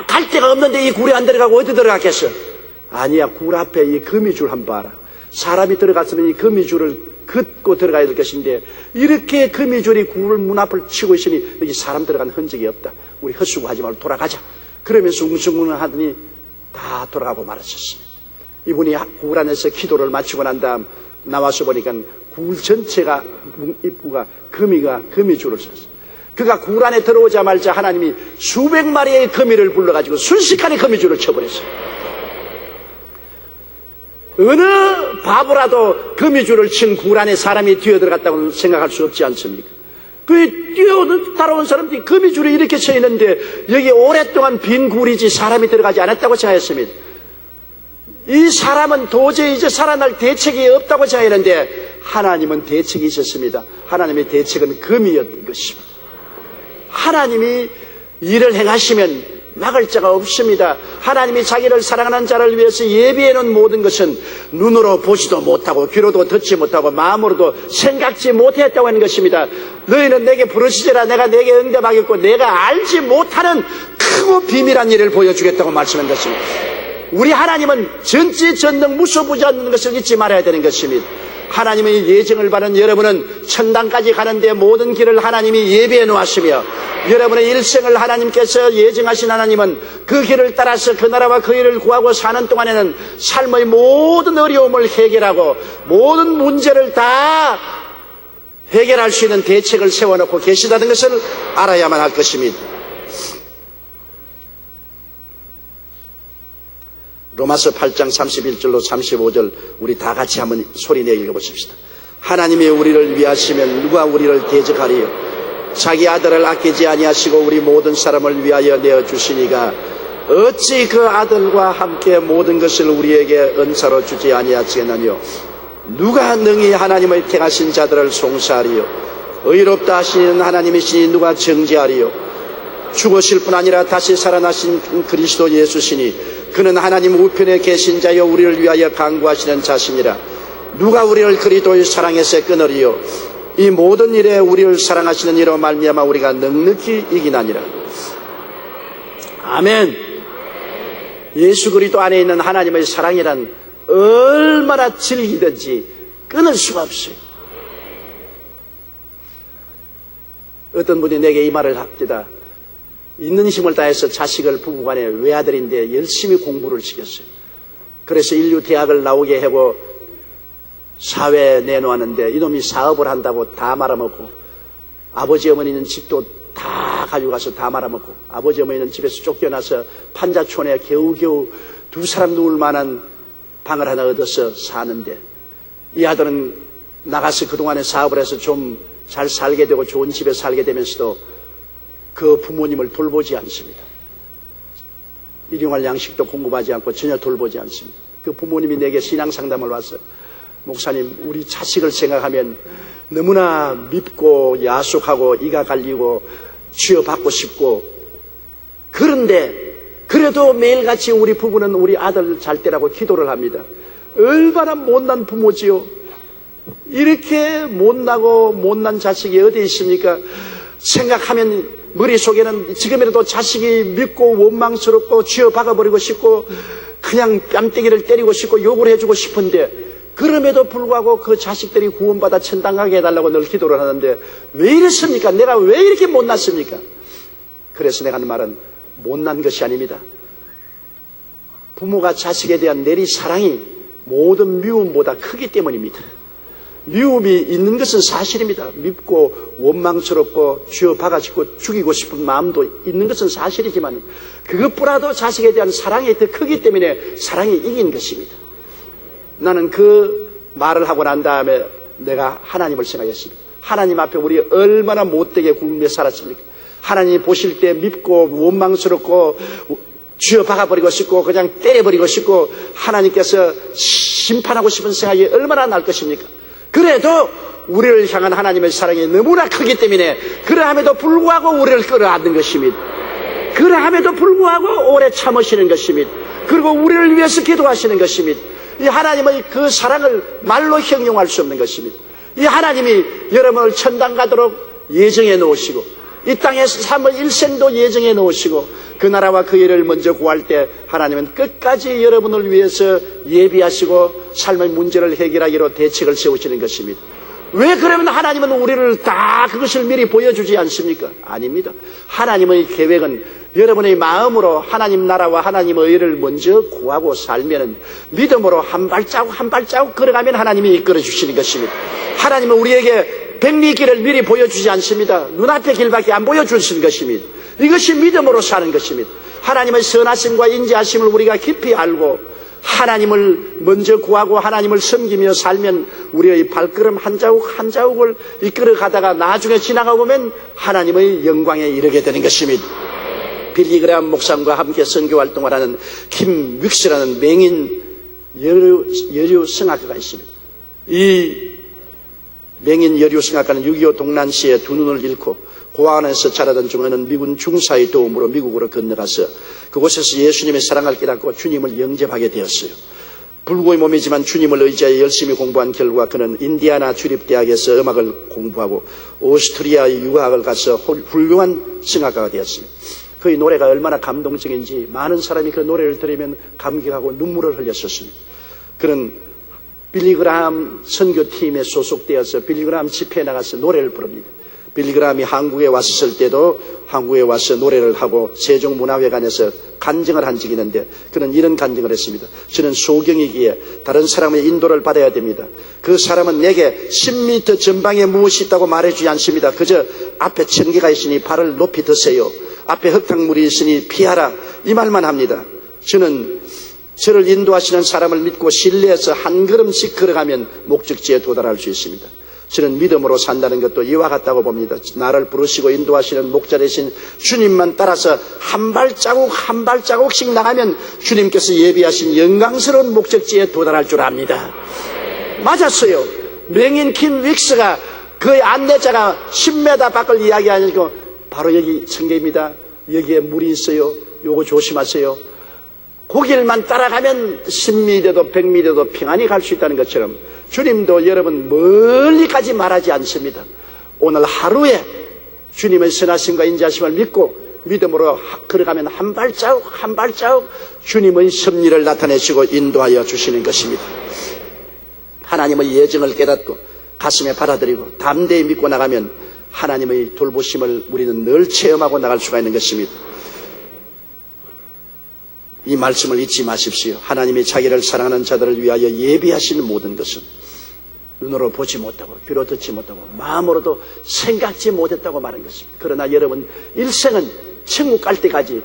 Speaker 2: 갈 데가 없는데 이 굴에 안 들어가고 어디 들어갔겠어? 아니야, 굴 앞에 이 거미줄 한번 봐라. 사람이 들어갔으면 이 거미줄을 긋고 들어가야 될 것인데 이렇게 거미줄이 굴 문 앞을 치고 있으니 여기 사람 들어간 흔적이 없다. 우리 헛수고하지 말고 돌아가자. 그러면서 웅성웅 하더니 다 돌아가고 말았었습니다. 이분이 굴 안에서 기도를 마치고 난 다음 나와서 보니까 굴 전체가 입구가 거미줄을 썼어요. 그가 굴 안에 들어오자마자 하나님이 수백 마리의 거미를 불러가지고 순식간에 거미줄을 쳐버렸어요. 어느 바보라도 거미줄을 친 굴 안에 사람이 뛰어들어갔다고 생각할 수 없지 않습니까? 그 뛰어따라온 사람들이 거미줄이 이렇게 쳐 있는데 여기 오랫동안 빈 굴이지 사람이 들어가지 않았다고 생각했습니다. 이 사람은 도저히 이제 살아날 대책이 없다고 생각했는데 하나님은 대책이 있었습니다. 하나님의 대책은 금이었던 것입니다. 하나님이 일을 행하시면 막을 자가 없습니다. 하나님이 자기를 사랑하는 자를 위해서 예비해 놓은 모든 것은 눈으로 보지도 못하고 귀로도 듣지 못하고 마음으로도 생각지 못했다고 하는 것입니다. 너희는 내게 부르시리라. 내가 내게 응답하겠고 내가 알지 못하는 크고 비밀한 일을 보여주겠다고 말씀한 것입니다. 우리 하나님은 전지전능 무소부지 않는 것을 잊지 말아야 되는 것입니다. 하나님의 예정을 받은 여러분은 천당까지 가는데 모든 길을 하나님이 예비해 놓았으며 여러분의 일생을 하나님께서 예정하신 하나님은 그 길을 따라서 그 나라와 그 일을 구하고 사는 동안에는 삶의 모든 어려움을 해결하고 모든 문제를 다 해결할 수 있는 대책을 세워놓고 계시다는 것을 알아야만 할 것입니다. 로마서 8장 31절로 35절 우리 다 같이 한번 소리내 읽어보십시다. 하나님이 우리를 위하시면 누가 우리를 대적하리요? 자기 아들을 아끼지 아니하시고 우리 모든 사람을 위하여 내어주시니가 어찌 그 아들과 함께 모든 것을 우리에게 은사로 주지 아니하시겠느냐? 누가 능히 하나님의 택하신 자들을 송사하리요? 의롭다 하시는 하나님이시니 누가 정죄하리요? 죽으실 뿐 아니라 다시 살아나신 그리스도 예수시니 그는 하나님 우편에 계신 자여 우리를 위하여 간구하시는 자시니라. 누가 우리를 그리스도의 사랑에서 끊으리요? 이 모든 일에 우리를 사랑하시는 이로 말미암아 우리가 넉넉히 이기나니라. 아멘. 예수 그리스도 안에 있는 하나님의 사랑이란 얼마나 즐기든지 끊을 수가 없어요. 어떤 분이 내게 이 말을 합니다. 있는 힘을 다해서 자식을 부부간에 외아들인데 열심히 공부를 시켰어요. 그래서 인류 대학을 나오게 하고 사회에 내놓았는데 이놈이 사업을 한다고 다 말아먹고 아버지 어머니는 집도 다 가져가서 다 말아먹고 아버지 어머니는 집에서 쫓겨나서 판자촌에 겨우겨우 두 사람 누울 만한 방을 하나 얻어서 사는데 이 아들은 나가서 그동안에 사업을 해서 좀 잘 살게 되고 좋은 집에 살게 되면서도 그 부모님을 돌보지 않습니다. 일용할 양식도 공급하지 않고 전혀 돌보지 않습니다. 그 부모님이 내게 신앙 상담을 와서 목사님 우리 자식을 생각하면 너무나 밉고 야속하고 이가 갈리고 쥐어받고 싶고 그런데 그래도 매일같이 우리 부부는 우리 아들 잘 때라고 기도를 합니다. 얼마나 못난 부모지요. 이렇게 못나고 못난 자식이 어디 있습니까? 생각하면 머릿속에는 지금이라도 자식이 믿고 원망스럽고 쥐어 박아버리고 싶고 그냥 뺨때기를 때리고 싶고 욕을 해주고 싶은데, 그럼에도 불구하고 그 자식들이 구원받아 천당 가게 해달라고 늘 기도를 하는데 왜 이랬습니까? 내가 왜 이렇게 못났습니까? 그래서 내가 하는 말은 못난 것이 아닙니다. 부모가 자식에 대한 내리 사랑이 모든 미움보다 크기 때문입니다. 미움이 있는 것은 사실입니다. 밉고 원망스럽고 쥐어 박아짚고 죽이고 싶은 마음도 있는 것은 사실이지만 그것보다도 자식에 대한 사랑이 더 크기 때문에 사랑이 이긴 것입니다. 나는 그 말을 하고 난 다음에 내가 하나님을 생각했습니다. 하나님 앞에 우리 얼마나 못되게 굶며 살았습니까? 하나님이 보실 때 밉고 원망스럽고 쥐어 박아버리고 싶고 그냥 때려버리고 싶고 하나님께서 심판하고 싶은 생각이 얼마나 날 것입니까? 그래도 우리를 향한 하나님의 사랑이 너무나 크기 때문에 그러함에도 불구하고 우리를 끌어안는 것입니다. 그러함에도 불구하고 오래 참으시는 것입니다. 그리고 우리를 위해서 기도하시는 것입니다. 이 하나님의 그 사랑을 말로 형용할 수 없는 것입니다. 이 하나님이 여러분을 천당 가도록 예정해 놓으시고 이 땅에서 삶의 일생도 예정해 놓으시고 그 나라와 그 일을 먼저 구할 때 하나님은 끝까지 여러분을 위해서 예비하시고 삶의 문제를 해결하기로 대책을 세우시는 것입니다. 왜 그러면 하나님은 우리를 다 그것을 미리 보여주지 않습니까? 아닙니다. 하나님의 계획은 여러분의 마음으로 하나님 나라와 하나님의 의를 먼저 구하고 살면은 믿음으로 한 발자국 한 발자국 걸어가면 하나님이 이끌어 주시는 것입니다. 하나님은 우리에게 백리길을 미리 보여주지 않습니다. 눈앞의 길밖에 안 보여주시는 것입니다. 이것이 믿음으로 사는 것입니다. 하나님의 선하심과 인자하심을 우리가 깊이 알고 하나님을 먼저 구하고 하나님을 섬기며 살면 우리의 발걸음 한 자국 한 자국을 이끌어 가다가 나중에 지나가 보면 하나님의 영광에 이르게 되는 것입니다. 빌리그람 목사님과 함께 선교 활동을 하는 킴 윅스라는 맹인 여류 성악가가 있습니다. 이 맹인 여류 성악가는 6.25 동란 시에 두 눈을 잃고 고아원에서 자라던 중에는 미군 중사의 도움으로 미국으로 건너가서 그곳에서 예수님의 사랑을 깨닫고 주님을 영접하게 되었어요. 불구의 몸이지만 주님을 의지하여 열심히 공부한 결과 그는 인디아나 주립대학에서 음악을 공부하고 오스트리아의 유학을 가서 훌륭한 성악가가 되었습니다. 그의 노래가 얼마나 감동적인지 많은 사람이 그 노래를 들으면 감격하고 눈물을 흘렸었습니다. 그는 빌리그람 선교팀에 소속되어서 빌리그람 집회에 나가서 노래를 부릅니다. 빌리그람이 한국에 왔을 때도 한국에 와서 노래를 하고 세종문화회관에서 간증을 한 적이 있는데 그는 이런 간증을 했습니다. 저는 소경이기에 다른 사람의 인도를 받아야 됩니다. 그 사람은 내게 10m 전방에 무엇이 있다고 말해주지 않습니다. 그저 앞에 천개가 있으니 발을 높이 드세요. 앞에 흙탕물이 있으니 피하라. 이 말만 합니다. 저는 저를 인도하시는 사람을 믿고 신뢰해서 한 걸음씩 걸어가면 목적지에 도달할 수 있습니다. 저는 믿음으로 산다는 것도 이와 같다고 봅니다. 나를 부르시고 인도하시는 목자 되신 주님만 따라서 한 발자국 한 발자국씩 나가면 주님께서 예비하신 영광스러운 목적지에 도달할 줄 압니다. 맞았어요. 맹인 킴 윅스가 그의 안내자가 10m 밖을 이야기하니까 바로 여기 청계입니다. 여기에 물이 있어요. 요거 조심하세요. 거길만 따라가면 10m도 100m도 평안히 갈 수 있다는 것처럼 주님도 여러분 멀리까지 말하지 않습니다. 오늘 하루에 주님의 선하심과 인자하심을 믿고 믿음으로 걸어가면 한 발자국 한 발자국 주님의 섭리를 나타내시고 인도하여 주시는 것입니다. 하나님의 예정을 깨닫고 가슴에 받아들이고 담대히 믿고 나가면 하나님의 돌보심을 우리는 늘 체험하고 나갈 수가 있는 것입니다. 이 말씀을 잊지 마십시오. 하나님이 자기를 사랑하는 자들을 위하여 예비하시는 모든 것은 눈으로 보지 못하고 귀로 듣지 못하고 마음으로도 생각지 못했다고 말한 것입니다. 그러나 여러분 일생은 천국 갈 때까지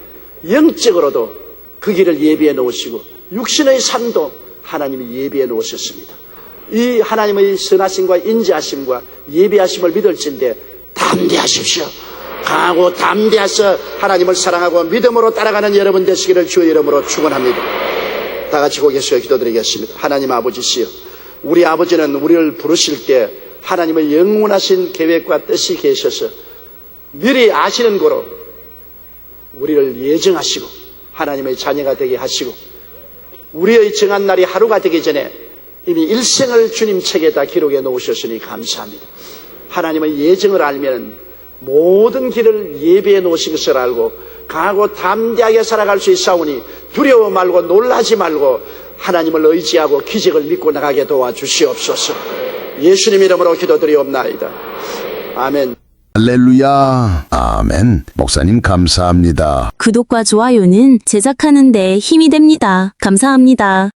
Speaker 2: 영적으로도 그 길을 예비해 놓으시고 육신의 삶도 하나님이 예비해 놓으셨습니다. 이 하나님의 선하심과 인자하심과 예비하심을 믿을진데 담대하십시오. 강하고 담대해서 하나님을 사랑하고 믿음으로 따라가는 여러분 되시기를 주의 이름으로 축원합니다. 다 같이 고개서 기도드리겠습니다. 하나님 아버지시여, 우리 아버지는 우리를 부르실 때 하나님의 영원하신 계획과 뜻이 계셔서 미리 아시는 거로 우리를 예정하시고 하나님의 자녀가 되게 하시고 우리의 정한 날이 하루가 되기 전에 이미 일생을 주님 책에다 기록해 놓으셨으니 감사합니다. 하나님의 예정을 알면 모든 길을 예비해 놓으신 것을 알고 강하고 담대하게 살아갈 수 있사오니 두려워 말고 놀라지 말고 하나님을 의지하고 기적을 믿고 나가게 도와주시옵소서. 예수님 이름으로 기도드리옵나이다. 아멘.
Speaker 3: 할렐루야. 아멘. 목사님 감사합니다.
Speaker 4: 구독과 좋아요는 제작하는 데 힘이 됩니다. 감사합니다.